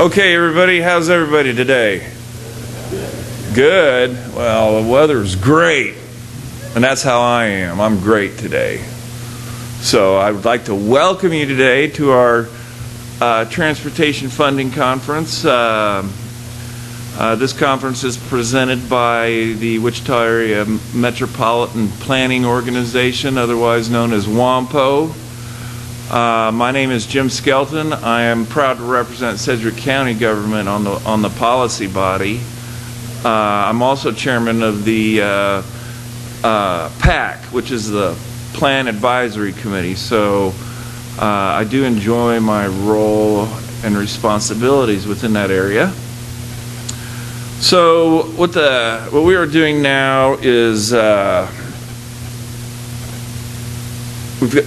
Okay, everybody, how's everybody today? Good. Well, the weather's great, and that's how I am. I'm great today. So I would like to welcome you today to our Transportation Funding Conference. This conference is presented by the Wichita Area Metropolitan Planning Organization, otherwise known as WAMPO. My name is Jim Skelton. I am proud to represent Sedgwick County government on the policy body. I'm also chairman of the PAC, which is the Plan Advisory Committee. So I do enjoy my role and responsibilities within that area. So what we are doing now is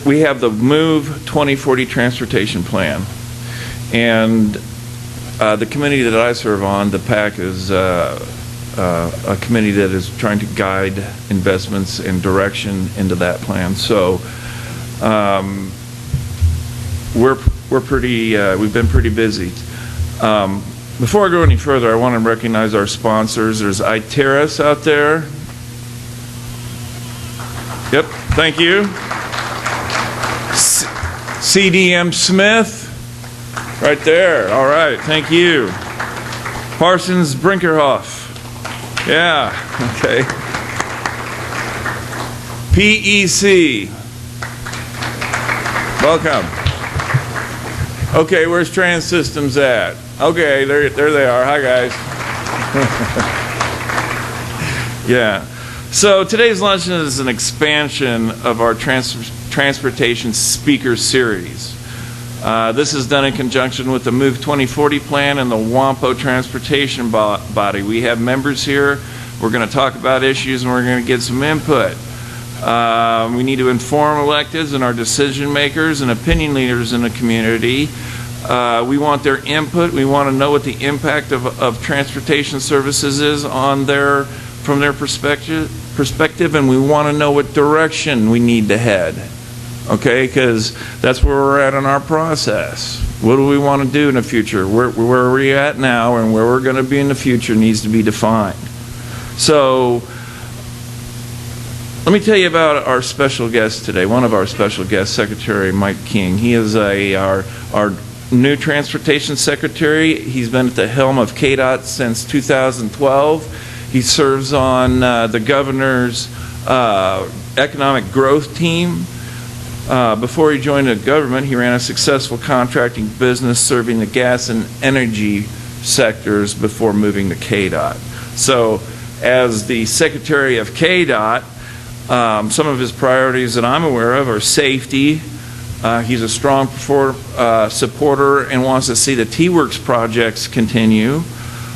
we have the MOVE 2040 Transportation Plan, and the committee that I serve on, the PAC, is a committee that is trying to guide investments and direction into that plan. So we've been pretty busy. Before I go any further, I want to recognize our sponsors. There's Iteris out there. Yep, thank you. CDM Smith, right there. All right, thank you. Parsons Brinkerhoff. Yeah, okay. PEC. Welcome. Okay, where's Trans Systems at? Okay, there they are. Hi, guys. Yeah. So today's luncheon is an expansion of our transportation speaker series. This is done in conjunction with the MOVE 2040 plan and the WAMPO transportation body. We have members here. We're going to talk about issues and we're going to get some input. We need to inform electeds and our decision makers and opinion leaders in the community. We want their input. We want to know what the impact of transportation services is from their perspective, and we want to know what direction we need to head. Okay, because that's where we're at in our process. What do we want to do in the future? Where are we at now and where we're going to be in the future needs to be defined. So let me tell you about our special guest today. One of our special guests, Secretary Mike King. He is our new Transportation Secretary. He's been at the helm of KDOT since 2012. He serves on the governor's economic growth team. Before he joined the government, he ran a successful contracting business serving the gas and energy sectors before moving to KDOT. So as the Secretary of KDOT, some of his priorities that I'm aware of are safety. He's a strong supporter and wants to see the T-Works projects continue.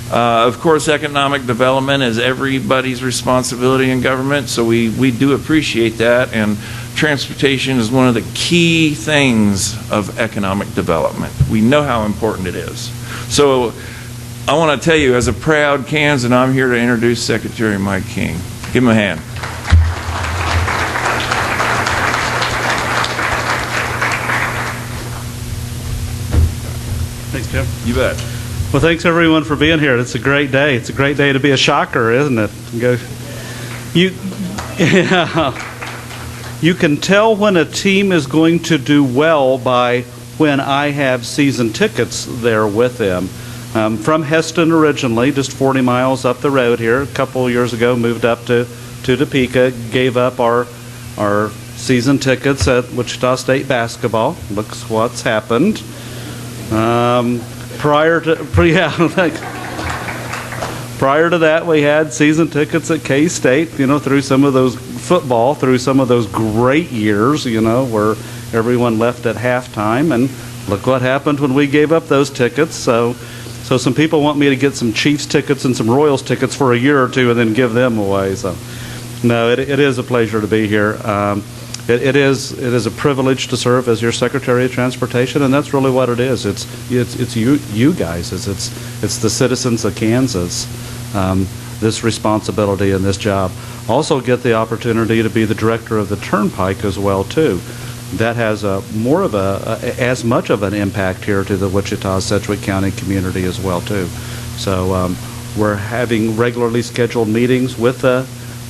Of course, economic development is everybody's responsibility in government, so we do appreciate that, and transportation is one of the key things of economic development. We know how important it is. So I want to tell you, as a proud Kansan, I'm here to introduce Secretary Mike King. Give him a hand. Thanks, Jim. You bet. Well, thanks everyone for being here. It's a great day. It's a great day to be a shocker, isn't it? You can tell when a team is going to do well by when I have season tickets there with them. From Heston originally, just 40 miles up the road here. A couple years ago, moved up to Topeka, gave up our season tickets at Wichita State basketball. Looks what's happened. Prior to that, we had season tickets at K-State, through some of those football, through some of those great years, where everyone left at halftime. And look what happened when we gave up those tickets. So some people want me to get some Chiefs tickets and some Royals tickets for a year or two and then give them away. So, no, it is a pleasure to be here. It is a privilege to serve as your Secretary of Transportation, and that's really what it is. It's you guys. It's the citizens of Kansas. This responsibility and this job. Also get the opportunity to be the director of the Turnpike as well too. that has as much of an impact here to the Wichita, Sedgwick County community as well, too. So we're having regularly scheduled meetings with the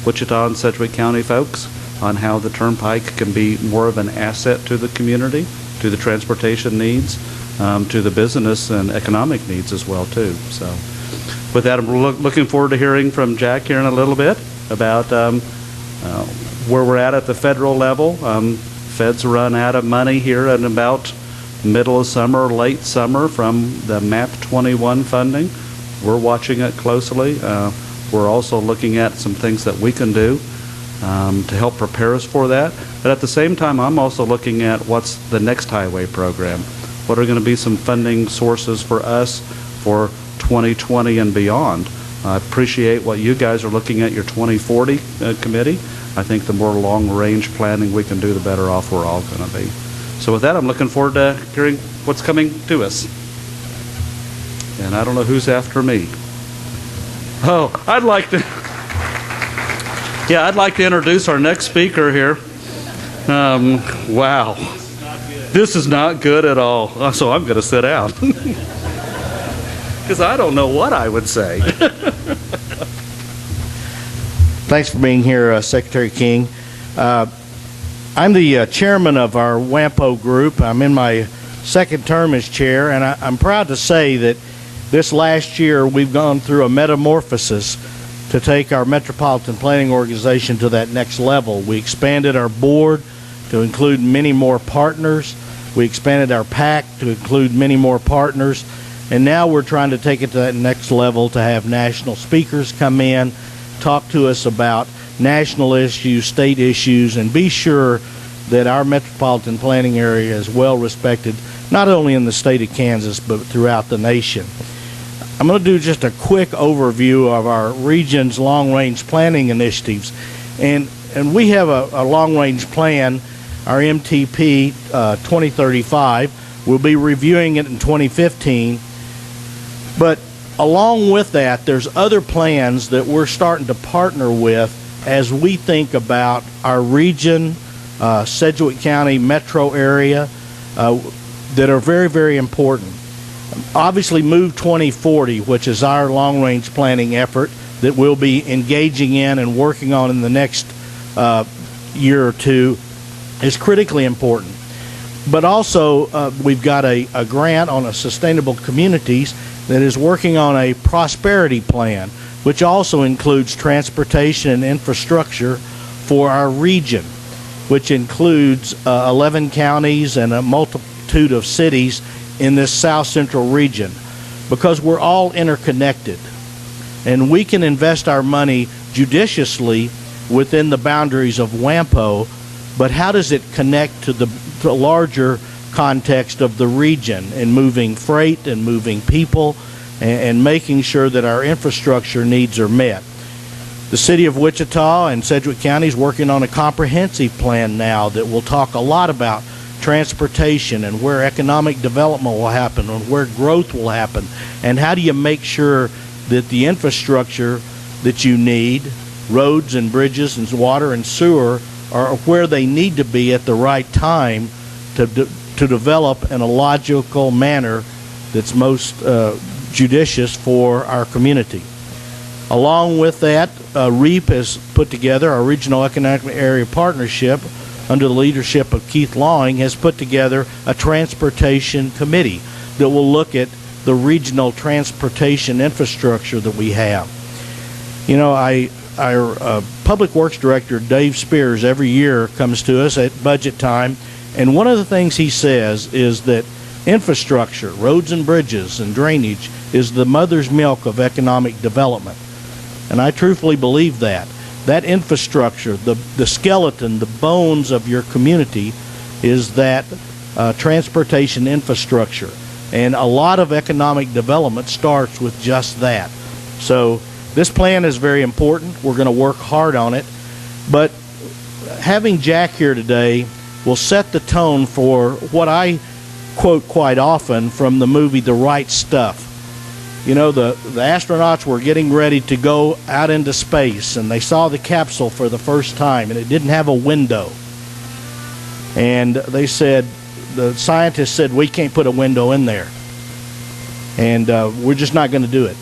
Wichita and Sedgwick County folks on how the turnpike can be more of an asset to the community, to the transportation needs, to the business and economic needs as well, too. So with that, I'm looking forward to hearing from Jack here in a little bit about where we're at the federal level. Feds run out of money here at about middle of summer, late summer from the MAP 21 funding. We're watching it closely. We're also looking at some things that we can do to help prepare us for that. But at the same time, I'm also looking at what's the next highway program. What are going to be some funding sources for us for 2020 and beyond? I appreciate what you guys are looking at, your 2040 committee. I think the more long-range planning we can do, the better off we're all going to be. So with that, I'm looking forward to hearing what's coming to us. And I don't know who's after me. Oh, I'd like to introduce our next speaker here. Wow. This is not good at all. So I'm going to sit down. Because I don't know what I would say. Thanks for being here, Secretary King. I'm the chairman of our WAMPO group. I'm in my second term as chair, and I'm proud to say that this last year we've gone through a metamorphosis to take our metropolitan planning organization to that next level. We expanded our board to include many more partners. We expanded our PAC to include many more partners. And now we're trying to take it to that next level to have national speakers come in, talk to us about national issues, state issues, and be sure that our metropolitan planning area is well respected, not only in the state of Kansas, but throughout the nation. I'm going to do just a quick overview of our region's long-range planning initiatives. And we have a long-range plan, our MTP 2035. We'll be reviewing it in 2015. But along with that, there's other plans that we're starting to partner with as we think about our region, Sedgwick County metro area, that are very, very important. Obviously, Move 2040, which is our long-range planning effort that we'll be engaging in and working on in the next year or two, is critically important. But also, we've got a grant on a sustainable communities that is working on a prosperity plan, which also includes transportation and infrastructure for our region, which includes 11 counties and a multitude of cities in this south central region, because we're all interconnected. And we can invest our money judiciously within the boundaries of WAMPO, but how does it connect to the larger context of the region and moving freight and moving people and making sure that our infrastructure needs are met? The city of Wichita and Sedgwick County is working on a comprehensive plan now that will talk a lot about transportation and where economic development will happen and where growth will happen, and how do you make sure that the infrastructure that you need, roads and bridges and water and sewer, are where they need to be at the right time to develop in a logical manner that's most judicious for our community. Along with that, REAP has put together, our Regional Economic Area Partnership, under the leadership of Keith Lawing, has put together a transportation committee that will look at the regional transportation infrastructure that we have. You know, our Public Works Director, Dave Spears, every year comes to us at budget time, and one of the things he says is that infrastructure, roads and bridges and drainage, is the mother's milk of economic development. And I truthfully believe that. That infrastructure, the skeleton, the bones of your community is that transportation infrastructure. And a lot of economic development starts with just that. So this plan is very important. We're going to work hard on it. But having Jack here today will set the tone for what I quote quite often from the movie The Right Stuff. You know, the astronauts were getting ready to go out into space, and they saw the capsule for the first time, and it didn't have a window. And they said, the scientists said, we can't put a window in there. And we're just not going to do it.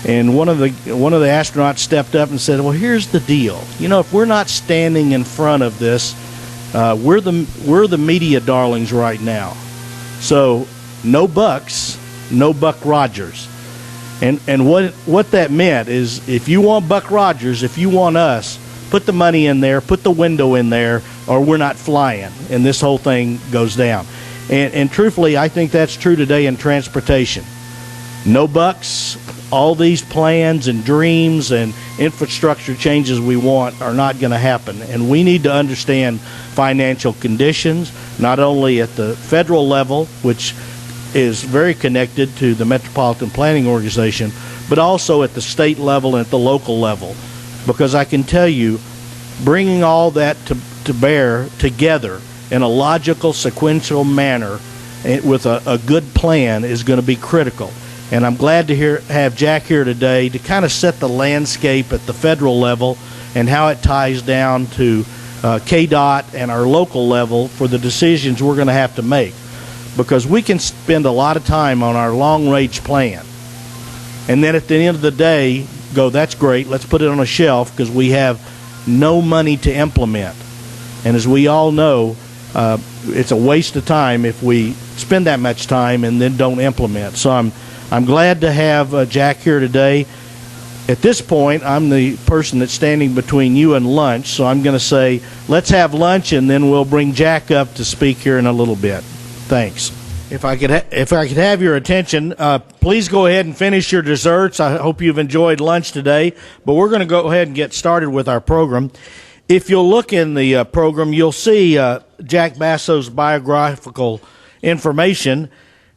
And one of the astronauts stepped up and said, well, here's the deal. You know, if we're not standing in front of this, we're the media darlings right now. So no Bucks, no Buck Rogers. And what that meant is, if you want Buck Rogers, if you want us, put the money in there, put the window in there, or we're not flying, and this whole thing goes down. And truthfully, I think that's true today in transportation. No Bucks, all these plans and dreams and infrastructure changes we want are not going to happen. And we need to understand financial conditions, not only at the federal level, which is very connected to the Metropolitan Planning Organization, but also at the state level and at the local level. Because I can tell you, bringing all that to bear together in a logical, sequential manner with a good plan is going to be critical. And I'm glad to have Jack here today to kind of set the landscape at the federal level and how it ties down to KDOT and our local level for the decisions we're going to have to make. Because we can spend a lot of time on our long-range plan. And then at the end of the day, go, that's great, let's put it on a shelf because we have no money to implement. And as we all know, it's a waste of time if we spend that much time and then don't implement. So I'm glad to have Jack here today. At this point, I'm the person that's standing between you and lunch, so I'm going to say, let's have lunch, and then we'll bring Jack up to speak here in a little bit. Thanks. If I could have your attention, please go ahead and finish your desserts. I hope you've enjoyed lunch today, but we're going to go ahead and get started with our program. If you'll look in the program, you'll see Jack Basso's biographical information,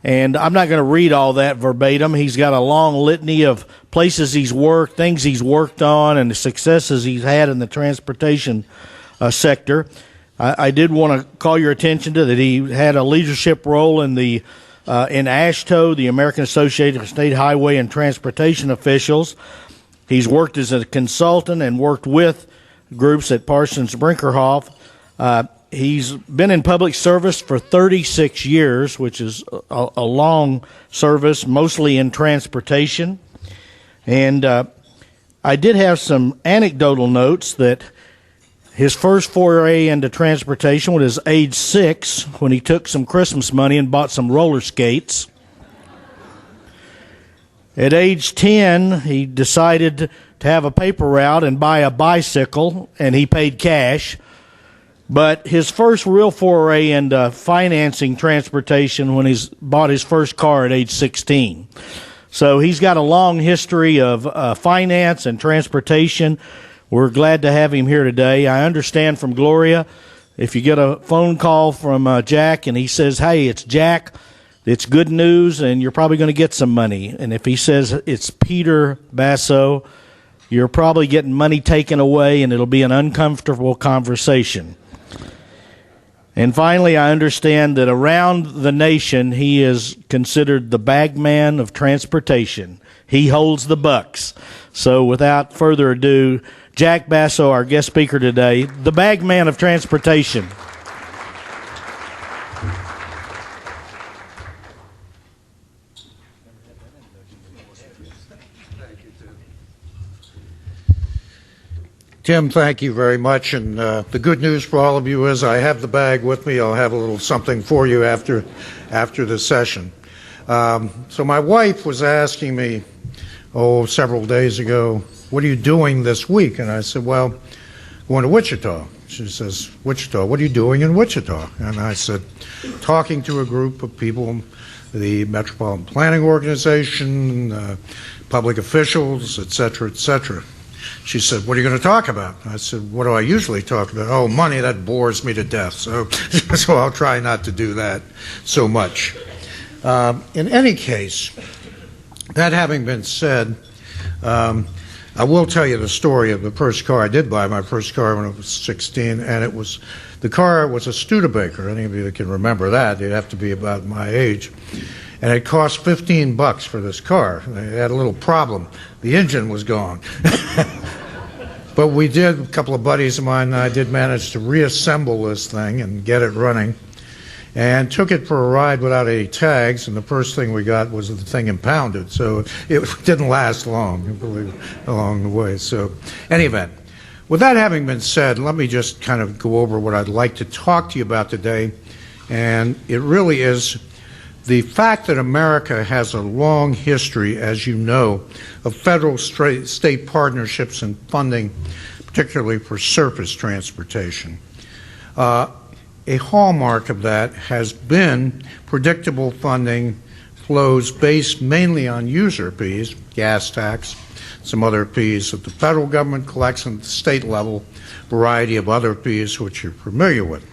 and I'm not going to read all that verbatim. He's got a long litany of places he's worked, things he's worked on, and the successes he's had in the transportation sector. I did want to call your attention to that he had a leadership role in in AASHTO, the American Association of State Highway and Transportation Officials. He's worked as a consultant and worked with groups at Parsons Brinkerhoff. He's been in public service for 36 years, which is a long service, mostly in transportation. And I did have some anecdotal notes that his first foray into transportation was age 6 when he took some Christmas money and bought some roller skates. At age 10, he decided to have a paper route and buy a bicycle, and he paid cash. But his first real foray into financing transportation when he bought his first car at age 16. So he's got a long history of finance and transportation. We're glad to have him here today. I understand from Gloria, if you get a phone call from Jack and he says, hey, it's Jack, it's good news and you're probably going to get some money. And if he says it's Peter Basso, you're probably getting money taken away and it'll be an uncomfortable conversation. And finally, I understand that around the nation, he is considered the bagman of transportation. He holds the bucks. So without further ado, Jack Basso, our guest speaker today, the bagman of transportation. Tim, thank you very much. And the good news for all of you is I have the bag with me. I'll have a little something for you after the session. So my wife was asking me, several days ago, what are you doing this week? And I said, well, going to Wichita. She says, Wichita, what are you doing in Wichita? And I said, talking to a group of people, the Metropolitan Planning Organization, public officials, et cetera, et cetera. She said, what are you going to talk about? I said, what do I usually talk about? Oh, money, that bores me to death. So I'll try not to do that so much. In any case, that having been said, I will tell you the story of the first car. I did buy my first car when I was 16, and the car was a Studebaker. Any of you that can remember that, you'd have to be about my age. And it cost $15 for this car. They had a little problem. The engine was gone. But we did, a couple of buddies of mine and I did manage to reassemble this thing and get it running, and took it for a ride without any tags, and the first thing we got was the thing impounded, so it didn't last long, along the way. So, any event, with that having been said, let me just kind of go over what I'd like to talk to you about today, and it really is the fact that America has a long history, as you know, of federal state partnerships and funding, particularly for surface transportation. A hallmark of that has been predictable funding flows based mainly on user fees, gas tax, some other fees that the federal government collects at the state level, variety of other fees which you're familiar with.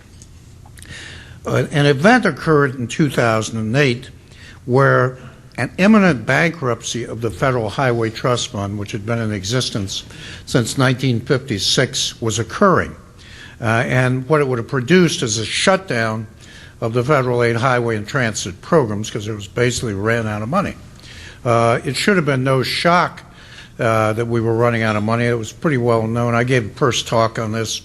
An event occurred in 2008 where an imminent bankruptcy of the Federal Highway Trust Fund, which had been in existence since 1956, was occurring. And what it would have produced is a shutdown of the federal aid highway and transit programs because it was basically ran out of money. It should have been no shock that we were running out of money. It was pretty well known. I gave the first talk on this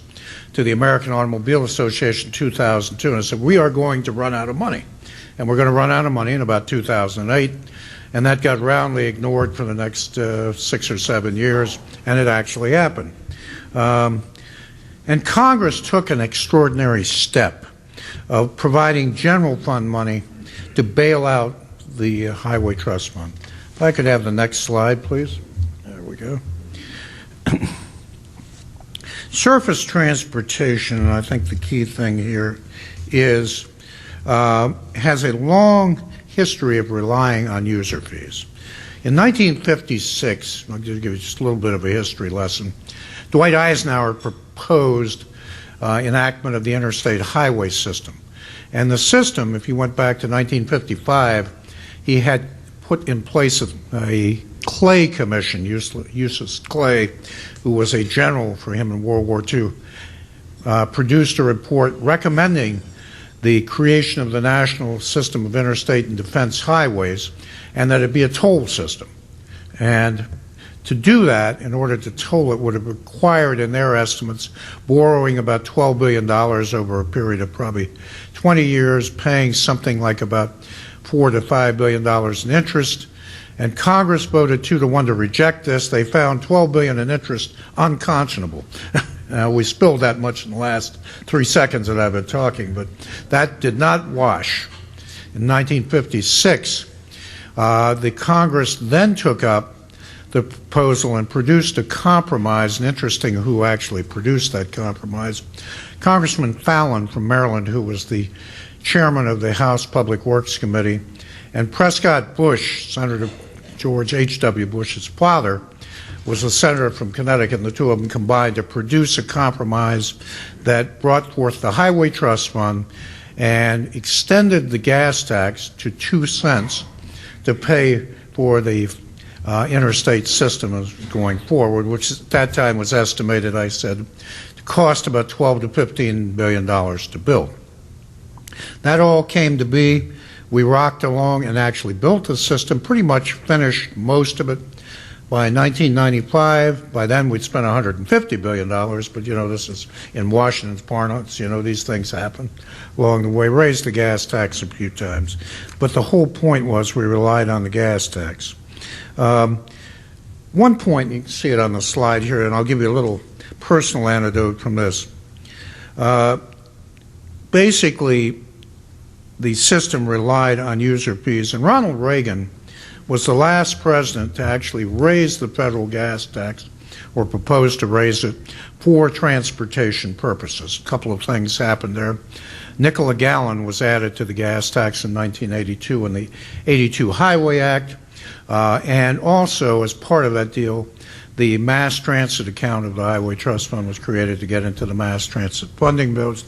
to the American Automobile Association in 2002, and I said, we are going to run out of money. And we're going to run out of money in about 2008. And that got roundly ignored for the next 6 or 7 years, and it actually happened. And Congress took an extraordinary step of providing general fund money to bail out the Highway Trust Fund. If I could have the next slide, please. There we go. Surface transportation, and I think the key thing here is, has a long history of relying on user fees. In 1956, I'll give you just a little bit of a history lesson, Dwight Eisenhower proposed enactment of the interstate highway system. And the system, if you went back to 1955, he had put in place a Clay Commission, Ulysses Clay, who was a general for him in World War II, produced a report recommending the creation of the National System of Interstate and Defense Highways, and that it be a toll system. And to do that, in order to toll it, would have required, in their estimates, borrowing about $12 billion over a period of probably 20 years, paying something like about $4 to $5 billion in interest. And Congress voted 2-1 to reject this. They found $12 billion in interest unconscionable. Now, we spilled that much in the last 3 seconds that I've been talking, but that did not wash. In 1956, the Congress then took up the proposal and produced a compromise, and interesting who actually produced that compromise. Congressman Fallon from Maryland, who was the chairman of the House Public Works Committee, and Prescott Bush, Senator George H.W. Bush's father, was a senator from Connecticut, and the two of them combined to produce a compromise that brought forth the Highway Trust Fund and extended the gas tax to 2 cents to pay for the interstate system going forward, which at that time was estimated, I said, to cost about $12 to $15 billion to build. That all came to be. We rocked along and actually built the system, pretty much finished most of it by 1995. By then we'd spent $150 billion, but you know, this is in Washington's parlance, you know, these things happen along the way. Raised the gas tax a few times. But the whole point was we relied on the gas tax. One point, you can see it on the slide here, and I'll give you a little personal anecdote from this. Basically, the system relied on user fees, and Ronald Reagan was the last president to actually raise the federal gas tax or propose to raise it for transportation purposes. A couple of things happened there. Nickel a gallon was added to the gas tax in 1982 in the 82 Highway Act, and also as part of that deal, the mass transit account of the Highway Trust Fund was created to get into the mass transit funding bills.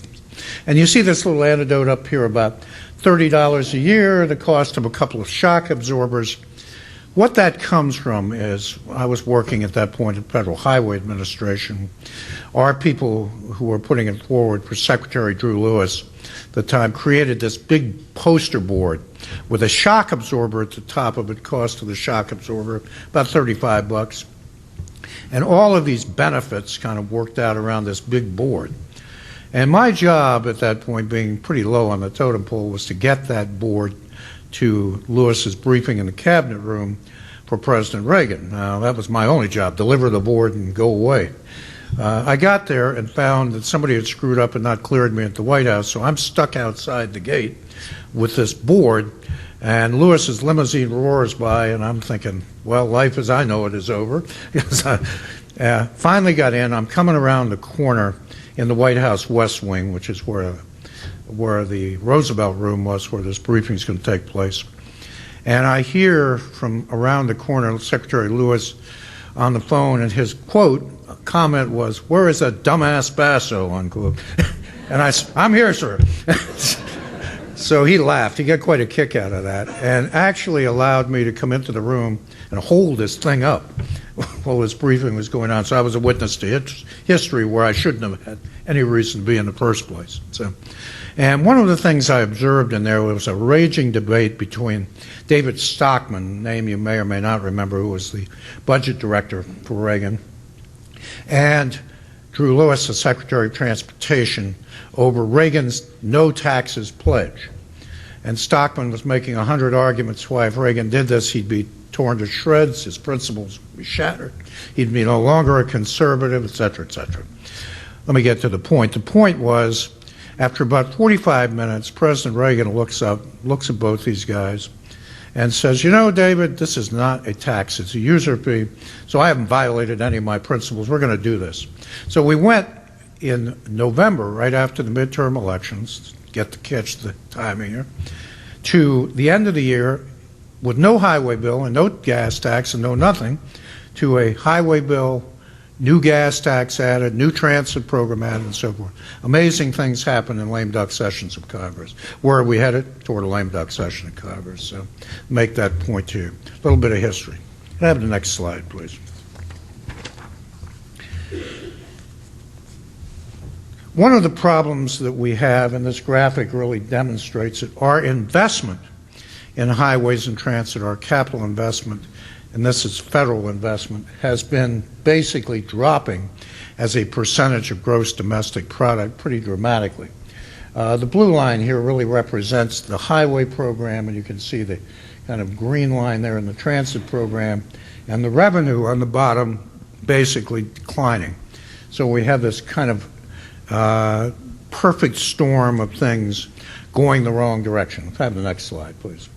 And you see this little anecdote up here about $30 a year, the cost of a couple of shock absorbers. What that comes from is, I was working at that point at Federal Highway Administration. Our people who were putting it forward for Secretary Drew Lewis at the time created this big poster board with a shock absorber at the top of it, cost of the shock absorber, about $35. And all of these benefits kind of worked out around this big board. And my job at that point, being pretty low on the totem pole, was to get that board to Lewis's briefing in the cabinet room for President Reagan. Now, that was my only job, deliver the board and go away. I got there and found that somebody had screwed up and not cleared me at the White House, so I'm stuck outside the gate with this board, and Lewis's limousine roars by, and I'm thinking, well, life as I know it is over. Finally got in. I'm coming around the corner in the White House West Wing, which is where the Roosevelt room was, where this briefing is going to take place. And I hear from around the corner Secretary Lewis on the phone, and his comment was, "Where is that dumbass Basso?" unquote. And I said, "I'm here, sir." So he laughed. He got quite a kick out of that, and actually allowed me to come into the room and hold this thing up while this briefing was going on. So I was a witness to history where I shouldn't have had any reason to be in the first place. And one of the things I observed in there was a raging debate between David Stockman, name you may or may not remember, who was the budget director for Reagan, and Drew Lewis, the Secretary of Transportation, over Reagan's no taxes pledge. And Stockman was making 100 arguments why if Reagan did this, he'd be torn to shreds, his principles would be shattered, he'd be no longer a conservative, et cetera, et cetera. Let me get to the point. The point was, after about 45 minutes, President Reagan looks up, looks at both these guys, and says, "You know, David, this is not a tax, it's a user fee, so I haven't violated any of my principles. We're going to do this." So we went in November, right after the midterm elections, get to catch the timing here, to the end of the year with no highway bill and no gas tax and no nothing, to a highway bill, new gas tax added, new transit program added, and so forth. Amazing things happen in lame duck sessions of Congress. Where are we headed? Toward a lame duck session of Congress. So make that point to you. A little bit of history. Can I have the next slide, please? One of the problems that we have, and this graphic really demonstrates it, our investment in highways and transit, our capital investment, and this is federal investment, has been basically dropping as a percentage of gross domestic product pretty dramatically. The blue line here really represents the highway program, and you can see the kind of green line there in the transit program, and the revenue on the bottom basically declining. So we have this kind of perfect storm of things going the wrong direction. Let's have the next slide, please.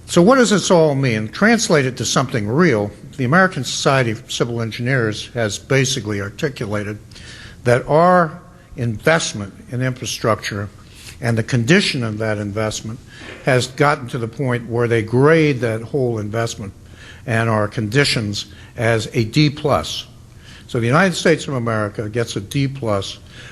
So what does this all mean? Translated to something real, the American Society of Civil Engineers has basically articulated that our investment in infrastructure and the condition of that investment has gotten to the point where they grade that whole investment and our conditions as a D+. So the United States of America gets a D+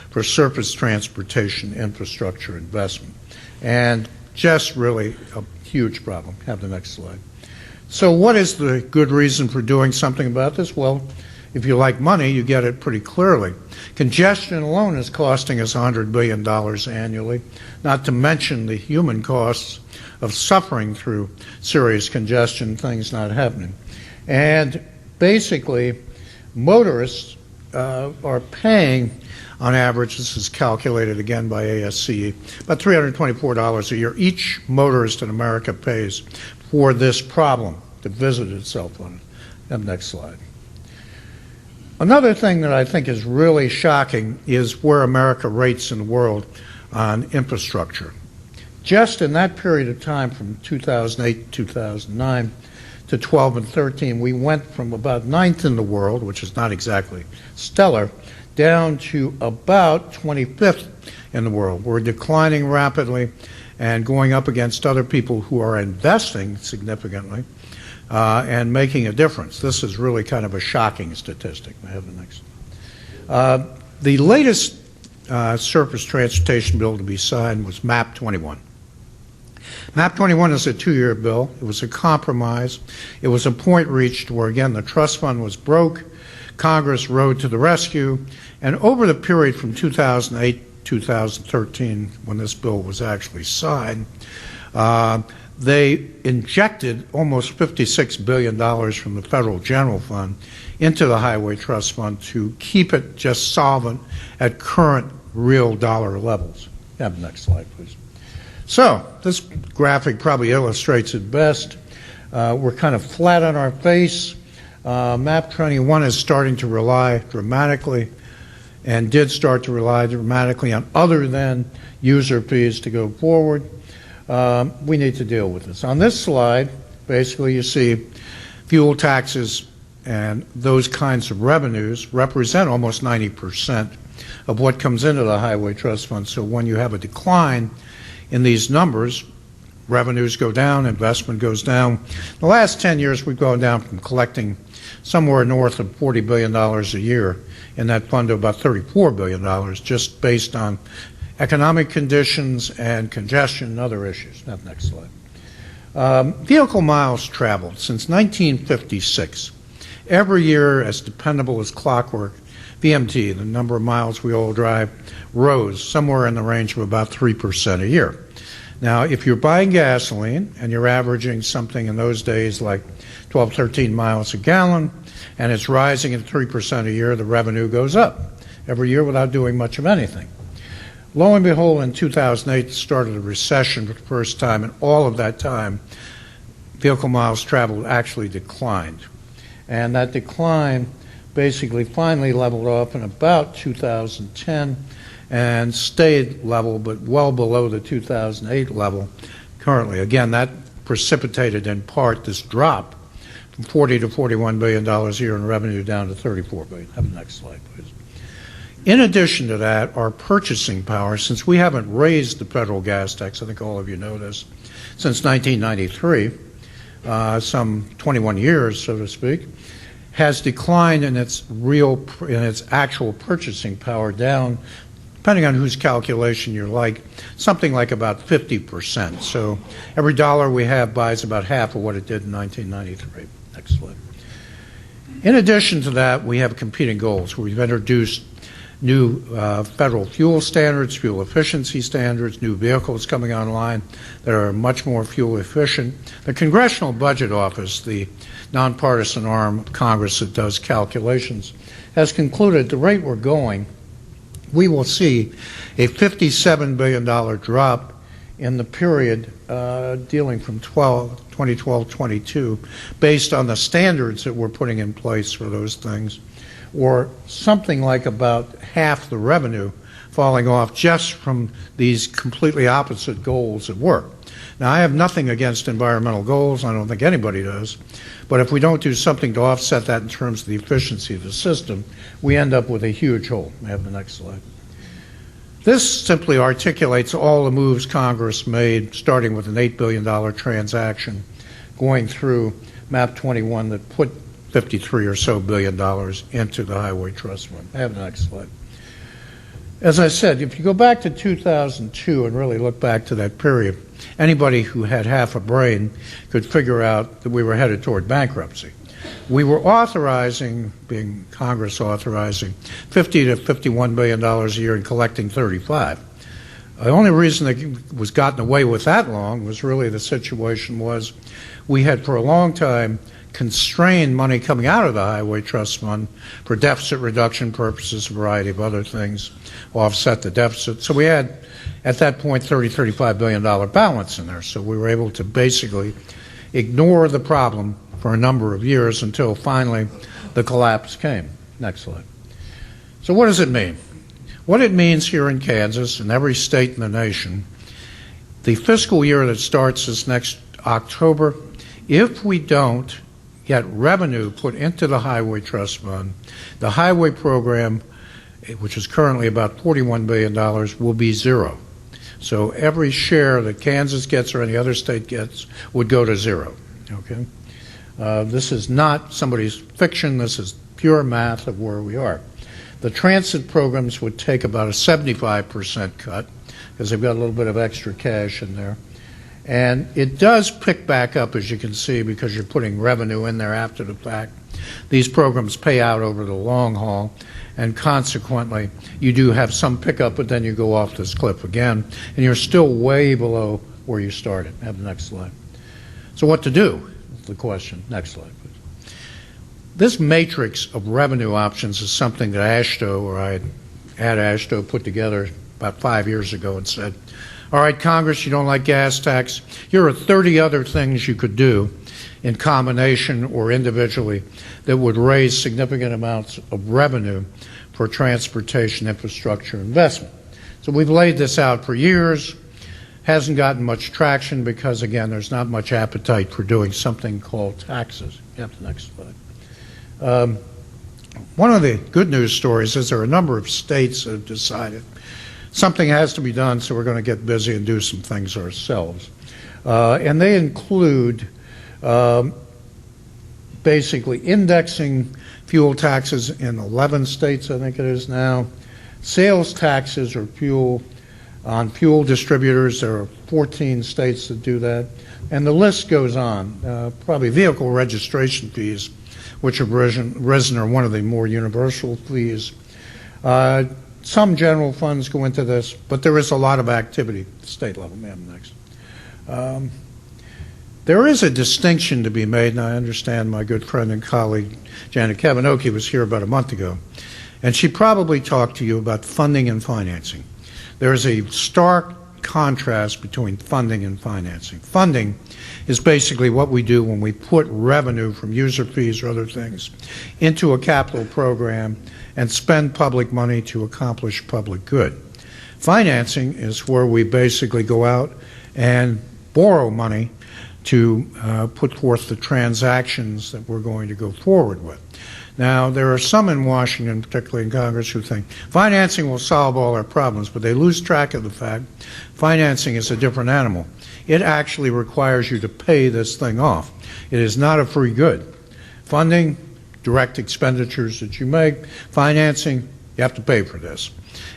for surface transportation infrastructure investment. And just really a huge problem. Have the next slide. So what is the good reason for doing something about this? Well, if you like money, you get it pretty clearly. Congestion alone is costing us $100 billion annually, not to mention the human costs of suffering through serious congestion, things not happening. And basically, motorists are paying, on average, this is calculated again by ASCE, about $324 a year. Each motorist in America pays for this problem to visit itself on it. Have the next slide. Another thing that I think is really shocking is where America rates in the world on infrastructure. Just in that period of time from 2008 to 2009 to 12 and 13, we went from about 9th in the world, which is not exactly stellar, down to about 25th in the world. We're declining rapidly and going up against other people who are investing significantly and making a difference. This is really kind of a shocking statistic. I have the next. The latest surface transportation bill to be signed was MAP 21. MAP 21 is a 2-year bill. It was a compromise. It was a point reached where, again, the trust fund was broke. Congress rode to the rescue. And over the period from 2008 to 2013, when this bill was actually signed, they injected almost $56 billion from the federal general fund into the Highway Trust Fund to keep it just solvent at current real dollar levels. Have the next slide, please. So this graphic probably illustrates it best. We're kind of flat on our face. MAP 21 is starting to rely dramatically and did start to rely dramatically on other than user fees to go forward. We need to deal with this. On this slide, basically you see fuel taxes and those kinds of revenues represent almost 90% of what comes into the Highway Trust Fund. So when you have a decline in these numbers, revenues go down, investment goes down. The last 10 years we've gone down from collecting somewhere north of $40 billion a year in that fund to about $34 billion, just based on economic conditions and congestion and other issues. Now, next slide. Vehicle miles traveled since 1956. Every year, as dependable as clockwork, VMT, the number of miles we all drive, rose somewhere in the range of about 3% a year. Now, if you're buying gasoline and you're averaging something in those days like 12, 13 miles a gallon, and it's rising at 3% a year, the revenue goes up every year without doing much of anything. Lo and behold, in 2008, started a recession for the first time, and all of that time, vehicle miles traveled actually declined. And that decline basically finally leveled off in about 2010 and stayed level, but well below the 2008 level currently. Again, that precipitated in part this drop from $40 to $41 billion a year in revenue down to $34 billion. Have the next slide, please. In addition to that, our purchasing power, since we haven't raised the federal gas tax, I think all of you know this, since 1993, some 21 years, so to speak, has declined in its actual purchasing power down, depending on whose calculation you're like, something like about 50%. So every dollar we have buys about half of what it did in 1993. Next slide. In addition to that, we have competing goals. We've introduced new federal fuel standards, fuel efficiency standards, new vehicles coming online that are much more fuel efficient. The Congressional Budget Office, the nonpartisan arm of Congress that does calculations, has concluded the rate we're going, we will see a $57 billion drop in the period dealing from 2012-22 based on the standards that we're putting in place for those things, or something like about half the revenue falling off just from these completely opposite goals at work. Now, I have nothing against environmental goals. I don't think anybody does. But if we don't do something to offset that in terms of the efficiency of the system, we end up with a huge hole. May I have the next slide? This simply articulates all the moves Congress made, starting with an $8 billion transaction, going through MAP 21 that put $53 or so billion into the Highway Trust Fund. I have the next slide. As I said, if you go back to 2002 and really look back to that period, anybody who had half a brain could figure out that we were headed toward bankruptcy. We were authorizing, being Congress authorizing, $50 to $51 billion a year and collecting 35. The only reason that was gotten away with that long was really the situation was we had for a long time constrained money coming out of the Highway Trust Fund for deficit reduction purposes, a variety of other things, offset the deficit. So we had, at that point, $35 billion balance in there. So we were able to basically ignore the problem for a number of years until finally the collapse came. Next slide. So what does it mean? What it means here in Kansas and every state in the nation, the fiscal year that starts this next October, if we don't get revenue put into the Highway Trust Fund, the highway program, which is currently about $41 billion, will be zero. So every share that Kansas gets or any other state gets would go to zero. Okay? This is not somebody's fiction. This is pure math of where we are. The transit programs would take about a 75% cut because they've got a little bit of extra cash in there. And it does pick back up, as you can see, because you're putting revenue in there after the fact. These programs pay out over the long haul, and consequently, you do have some pickup, but then you go off this cliff again, and you're still way below where you started. Have the next slide. So what to do is the question. Next slide, please. This matrix of revenue options is something that I had Ashto put together about 5 years ago and said, all right, Congress, you don't like gas tax. Here are 30 other things you could do in combination or individually that would raise significant amounts of revenue for transportation infrastructure investment. So we've laid this out for years. Hasn't gotten much traction because, again, there's not much appetite for doing something called taxes. You have the next slide. One of the good news stories is there are a number of states that have decided something has to be done, so we're going to get busy and do some things ourselves. And they include basically indexing fuel taxes in 11 states, I think it is now, sales taxes or fuel on fuel distributors. There are 14 states that do that, and the list goes on. Probably vehicle registration fees, which have risen, are one of the more universal fees. Some general funds go into this, but there is a lot of activity at the state level. Ma'am, next. There is a distinction to be made, and I understand my good friend and colleague Janet Kavanaugh was here about a month ago, and she probably talked to you about funding and financing. There is a stark contrast between funding and financing. Funding is basically what we do when we put revenue from user fees or other things into a capital program and spend public money to accomplish public good. Financing is where we basically go out and borrow money to put forth the transactions that we're going to go forward with. Now, there are some in Washington, particularly in Congress, who think financing will solve all our problems, but they lose track of the fact financing is a different animal. It actually requires you to pay this thing off. It is not a free good. Funding, direct expenditures that you make. Financing, you have to pay for this.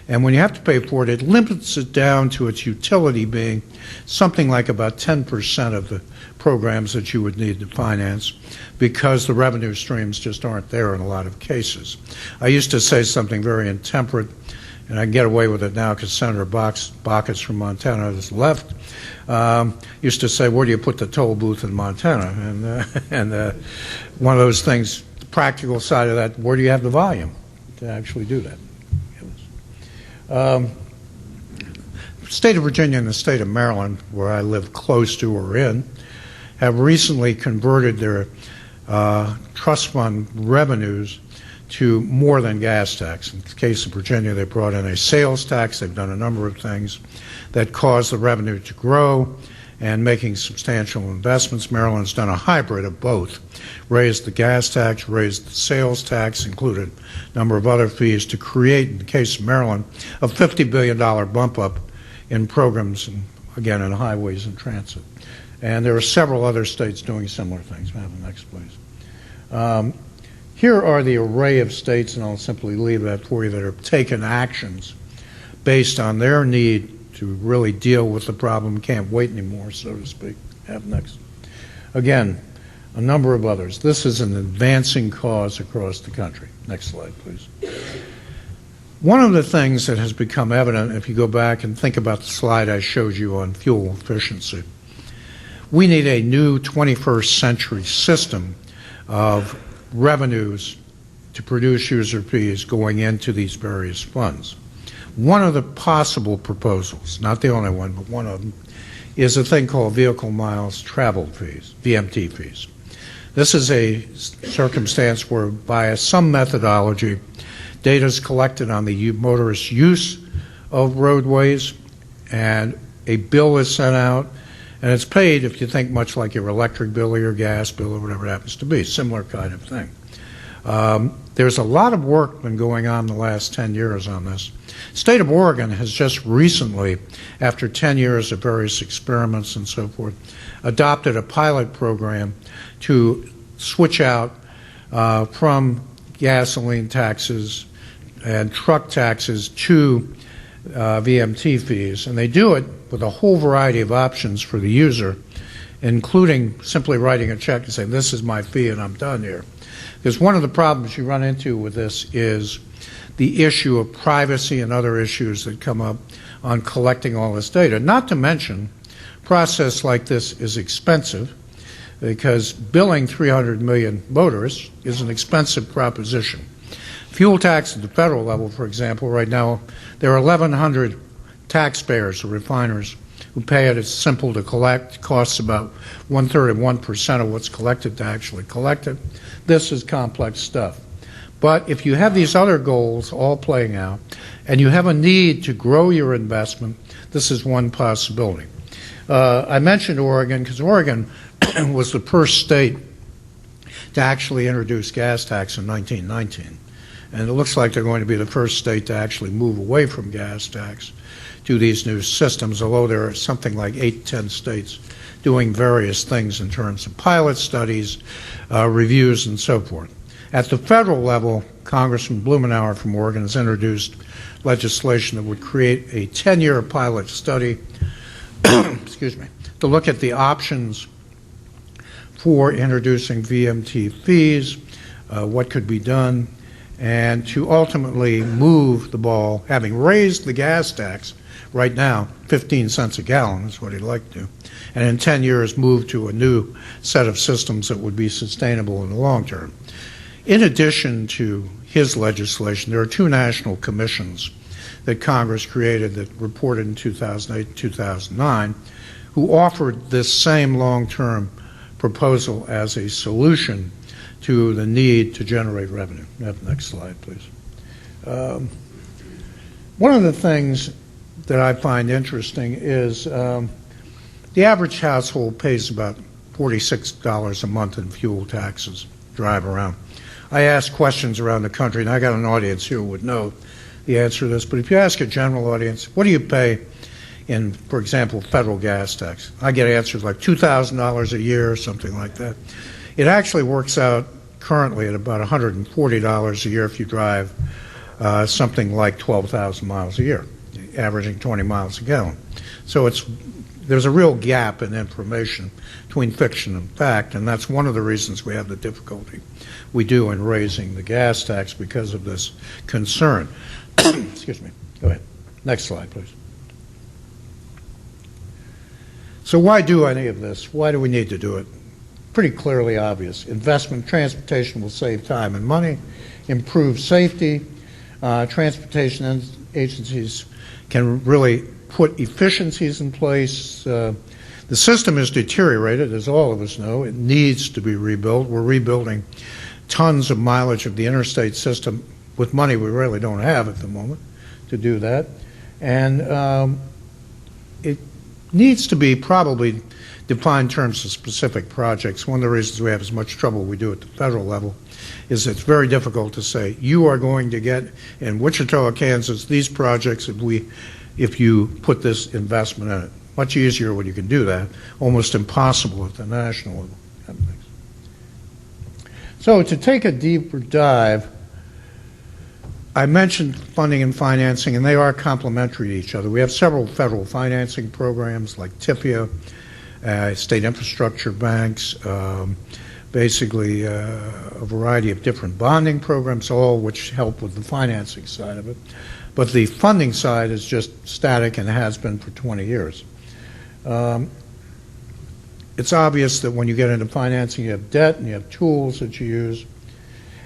And when you have to pay for it, it limits it down to its utility being something like about 10% of the programs that you would need to finance, because the revenue streams just aren't there in a lot of cases. I used to say something very intemperate, and I can get away with it now because Senator Baucus from Montana has left. Used to say, where do you put the toll booth in Montana? And one of those things, the practical side of that, where do you have the volume to actually do that? The state of Virginia and the state of Maryland, where I live close to or in, have recently converted their trust fund revenues to more than gas tax. In the case of Virginia, they brought in a sales tax. They've done a number of things that cause the revenue to grow and making substantial investments. Maryland's done a hybrid of both. Raised the gas tax, raised the sales tax, included a number of other fees to create, in the case of Maryland, a $50 billion bump up in programs, and again, in highways and transit. And there are several other states doing similar things. May I have the next, please? Here are the array of states, and I'll simply leave that for you, that have taken actions based on their need to really deal with the problem, can't wait anymore, so to speak. Have next. Again, a number of others. This is an advancing cause across the country. Next slide, please. One of the things that has become evident, if you go back and think about the slide I showed you on fuel efficiency, we need a new 21st century system of revenues to produce user fees going into these various funds. One of the possible proposals, not the only one, but one of them, is a thing called vehicle miles traveled fees, VMT fees. This is a circumstance where, by some methodology, data is collected on the motorist use of roadways, and a bill is sent out, and it's paid, if you think much like your electric bill or your gas bill or whatever it happens to be, similar kind of thing. There's a lot of work been going on the last 10 years on this. State of Oregon has just recently, after 10 years of various experiments and so forth, adopted a pilot program to switch out from gasoline taxes and truck taxes to VMT fees. And they do it with a whole variety of options for the user, including simply writing a check and saying, this is my fee and I'm done here. Because one of the problems you run into with this is the issue of privacy and other issues that come up on collecting all this data. Not to mention, a process like this is expensive. because billing 300 million motorists is an expensive proposition. Fuel tax at the federal level, for example, right now, there are 1,100 taxpayers or refiners who pay it. It's simple to collect. It costs about 1/3 of 1% of what's collected to actually collect it. This is complex stuff. But if you have these other goals all playing out, and you have a need to grow your investment, this is one possibility. I mentioned Oregon because Oregon was the first state to actually introduce gas tax in 1919. And it looks like they're going to be the first state to actually move away from gas tax to these new systems, although there are something like 8, 10 states doing various things in terms of pilot studies, reviews, and so forth. At the federal level, Congressman Blumenauer from Oregon has introduced legislation that would create a 10-year pilot study excuse me, to look at the options for introducing VMT fees, what could be done, and to ultimately move the ball, having raised the gas tax right now, 15 cents a gallon is what he'd like to do, and in 10 years move to a new set of systems that would be sustainable in the long term. In addition to his legislation, there are 2 national commissions that Congress created that reported in 2008 and 2009 who offered this same long-term proposal as a solution to the need to generate revenue. Have the next slide, please. One of the things that I find interesting is the average household pays about $46 a month in fuel taxes, drive around. I asked questions around the country, and I got an audience here who would know the answer to this, but if you ask a general audience, what do you pay in, for example, federal gas tax? I get answers like $2,000 a year or something like that. It actually works out currently at about $140 a year if you drive something like 12,000 miles a year, averaging 20 miles a gallon. So there's a real gap in information between fiction and fact, and that's one of the reasons we have the difficulty we do in raising the gas tax because of this concern. Excuse me. Go ahead. Next slide, please. So why do any of this? Why do we need to do it? Pretty clearly obvious. Investment, transportation will save time and money, improve safety. Transportation agencies can really put efficiencies in place. The system is deteriorated, as all of us know. It needs to be rebuilt. We're rebuilding tons of mileage of the interstate system with money we really don't have at the moment to do that. And it needs to be probably defined in terms of specific projects. One of the reasons we have as much trouble we do at the federal level is it's very difficult to say, you are going to get in Wichita, Kansas, these projects if you put this investment in it. Much easier when you can do that, almost impossible at the national level. So to take a deeper dive, I mentioned funding and financing, and they are complementary to each other. We have several federal financing programs like TIFIA, state infrastructure banks, basically a variety of different bonding programs, all which help with the financing side of it. But the funding side is just static and has been for 20 years. It's obvious that when you get into financing, you have debt and you have tools that you use,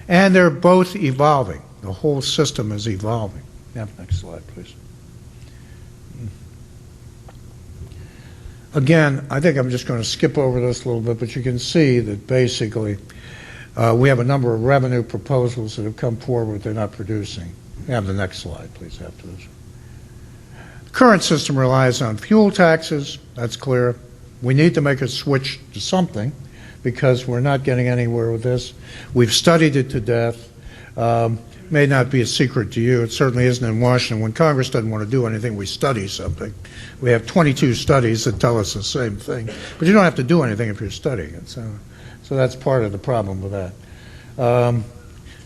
and they're both evolving. The whole system is evolving. Next slide, please. Again, I think I'm just going to skip over this a little bit, but you can see that basically we have a number of revenue proposals that have come forward they're not producing. Have the next slide, please, after this. The current system relies on fuel taxes. That's clear. We need to make a switch to something because we're not getting anywhere with this. We've studied it to death. May not be a secret to you. It certainly isn't in Washington. When Congress doesn't want to do anything, we study something. We have 22 studies that tell us the same thing. But you don't have to do anything if you're studying it. So that's part of the problem with that.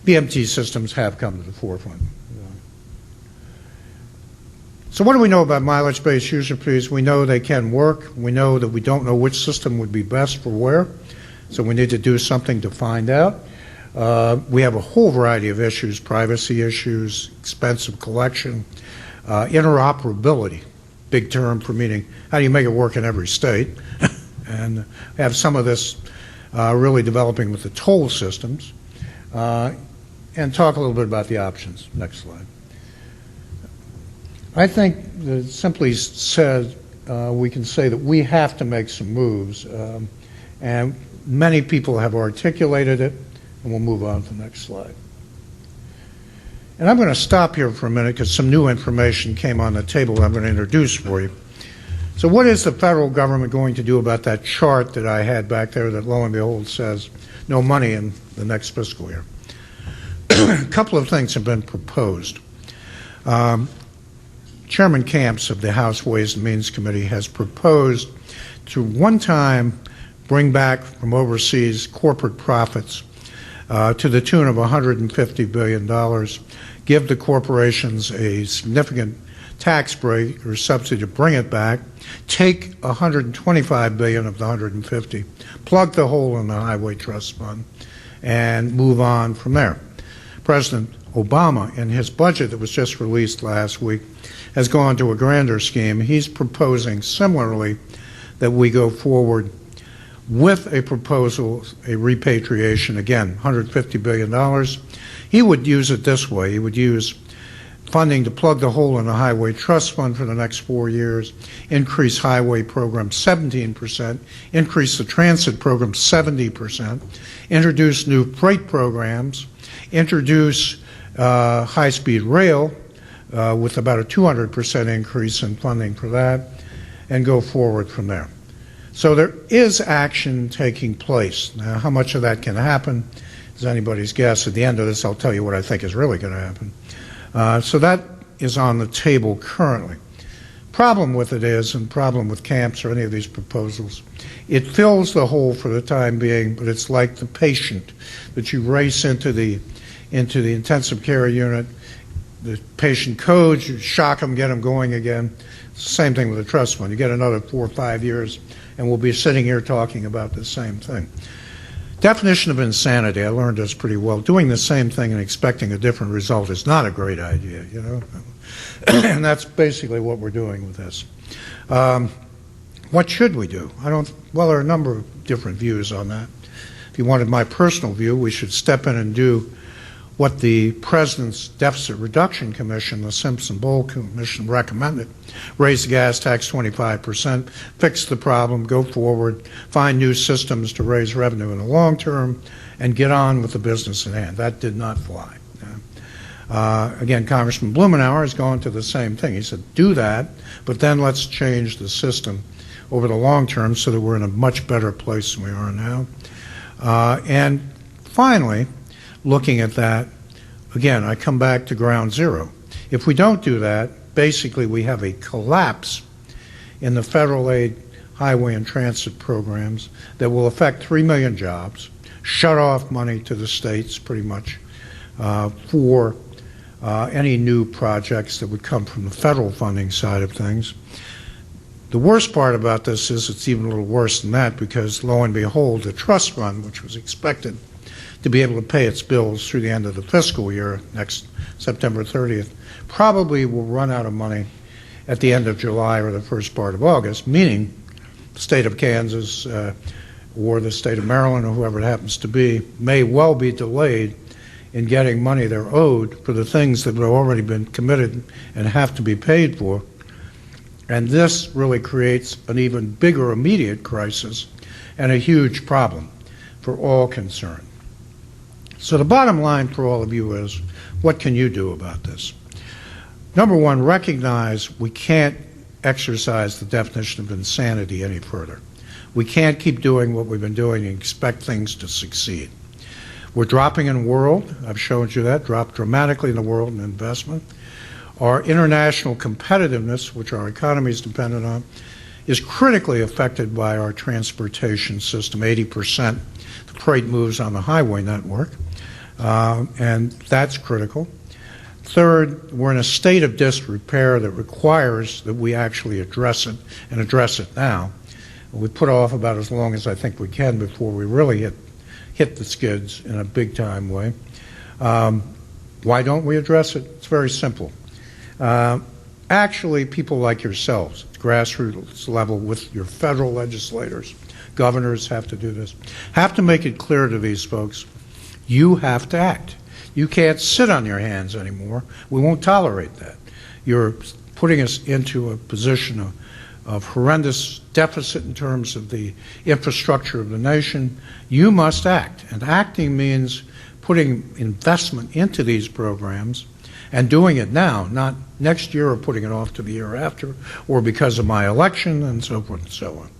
BMT systems have come to the forefront. So what do we know about mileage-based user fees? We know they can work. We know that we don't know which system would be best for where. So we need to do something to find out. We have a whole variety of issues, privacy issues, expensive collection, interoperability, big term for meaning how do you make it work in every state? and have some of this really developing with the toll systems, and talk a little bit about the options. Next slide. I think that simply said, we can say that we have to make some moves, and many people have articulated it, and we'll move on to the next slide. And I'm going to stop here for a minute because some new information came on the table I'm going to introduce for you. So what is the federal government going to do about that chart that I had back there that, lo and behold, says no money in the next fiscal year? A couple of things have been proposed. Chairman Camps of the House Ways and Means Committee has proposed to one time bring back from overseas corporate profits to the tune of $150 billion, give the corporations a significant tax break or subsidy to bring it back, take $125 billion of the $150, plug the hole in the Highway Trust Fund, and move on from there. President Obama, in his budget that was just released last week, has gone to a grander scheme. He's proposing similarly that we go forward with a proposal, a repatriation, again, $150 billion. He would use it this way. He would use funding to plug the hole in the Highway Trust Fund for the next 4 years, increase highway program 17%, increase the transit program 70%, introduce new freight programs, introduce high-speed rail with about a 200% increase in funding for that, and go forward from there. So there is action taking place. Now, how much of that can happen is anybody's guess. At the end of this, I'll tell you what I think is really going to happen. So that is on the table currently. Problem with it is, and problem with camps or any of these proposals, it fills the hole for the time being, but it's like the patient that you race into the intensive care unit. The patient codes, you shock them, get them going again. It's the same thing with the trust fund. You get another 4 or 5 years, and we'll be sitting here talking about the same thing. Definition of insanity, I learned this pretty well. Doing the same thing and expecting a different result is not a great idea, you know. And that's basically what we're doing with this. What should we do? Well, there are a number of different views on that. If you wanted my personal view, we should step in and do what the President's Deficit Reduction Commission, the Simpson-Bowles Commission, recommended. Raise the gas tax 25%, fix the problem, go forward, find new systems to raise revenue in the long term, and get on with the business at hand. That did not fly. Again, Congressman Blumenauer has gone to the same thing. He said, do that, but then let's change the system over the long term so that we're in a much better place than we are now. And finally, looking at that, again, I come back to ground zero. If we don't do that, basically we have a collapse in the federal aid highway and transit programs that will affect 3 million jobs, shut off money to the states pretty much for any new projects that would come from the federal funding side of things. The worst part about this is it's even a little worse than that because, lo and behold, the trust fund, which was expected to be able to pay its bills through the end of the fiscal year, next September 30th, probably will run out of money at the end of July or the first part of August, meaning the state of Kansas or the state of Maryland or whoever it happens to be may well be delayed in getting money they're owed for the things that have already been committed and have to be paid for. And this really creates an even bigger immediate crisis and a huge problem for all concerned. So the bottom line for all of you is, what can you do about this? Number one, recognize we can't exercise the definition of insanity any further. We can't keep doing what we've been doing and expect things to succeed. We're dropping in the world. I've shown you that, dropped dramatically in the world in investment. Our international competitiveness, which our economy is dependent on, is critically affected by our transportation system. 80% the freight moves on the highway network, and that's critical. Third, we're in a state of disrepair that requires that we actually address it, and address it now. We put off about as long as I think we can before we really hit the skids in a big-time way. Why don't we address it? It's very simple. Actually, people like yourselves, at the grassroots level with your federal legislators, governors have to do this, have to make it clear to these folks, you have to act. You can't sit on your hands anymore. We won't tolerate that. You're putting us into a position of horrendous deficit in terms of the infrastructure of the nation. You must act. And acting means putting investment into these programs and doing it now, not next year or putting it off to the year after or because of my election and so forth and so on.